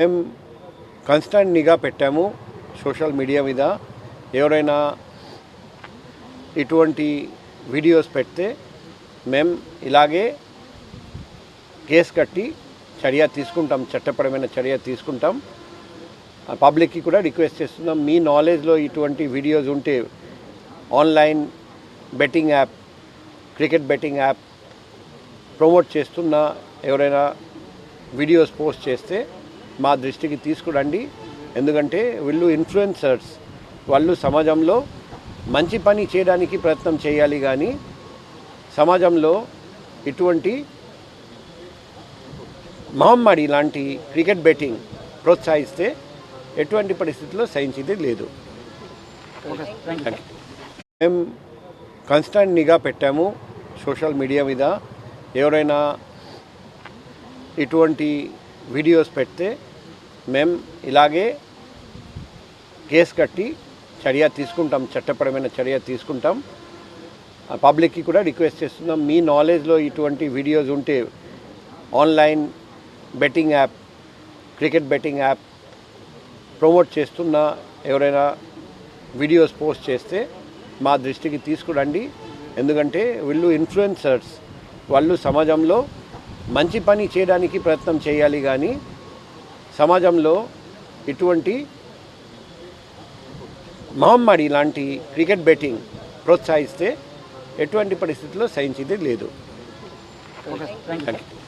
మేము కాన్స్టెంట్ నిఘా పెట్టాము సోషల్ మీడియా మీద. ఎవరైనా ఇటువంటి వీడియోస్ పెడితే మేము ఇలాగే కేసు కట్టి చర్య తీసుకుంటాం, చట్టపరమైన చర్య తీసుకుంటాం. పబ్లిక్కి కూడా రిక్వెస్ట్ చేస్తున్నాం, మీ నాలెడ్జ్లో ఇటువంటి వీడియోస్ ఉంటే online betting app, cricket betting app promote చేస్తున్న ఎవరైనా వీడియోస్ పోస్ట్ చేస్తే మా దృష్టికి తీసుకురండి. ఎందుకంటే వీళ్ళు ఇన్ఫ్లుయెన్సర్స్, వాళ్ళు సమాజంలో మంచి పని చేయడానికి ప్రయత్నం చేయాలి, కానీ సమాజంలో ఇటువంటి మహమ్మారి లాంటి క్రికెట్ బెట్టింగ్ ప్రోత్సహిస్తే ఎటువంటి పరిస్థితుల్లో సహించేది లేదు. మేము కాన్స్టెంట్ నిఘా పెట్టాము సోషల్ మీడియా మీద. ఎవరైనా ఇటువంటి వీడియోస్ పెడితే మేము ఇలాగే కేసు కట్టి చర్య తీసుకుంటాం, చట్టపరమైన చర్య తీసుకుంటాం. పబ్లిక్కి కూడా రిక్వెస్ట్ చేస్తున్నాం, మీ నాలెడ్జ్లో ఇటువంటి వీడియోస్ ఉంటే online betting app, cricket betting app promote చేస్తున్న ఎవరైనా వీడియోస్ పోస్ట్ చేస్తే మా దృష్టికి తీసుకురండి. ఎందుకంటే వీళ్ళు ఇన్ఫ్లుయెన్సర్స్, వాళ్ళు సమాజంలో మంచి పని చేయడానికి ప్రయత్నం చేయాలి, కానీ సమాజంలో ఇటువంటి మహమ్మారి లాంటి క్రికెట్ బెట్టింగ్ ప్రోత్సహిస్తే ఎటువంటి పరిస్థితుల్లో సహించేది లేదు. Thank you.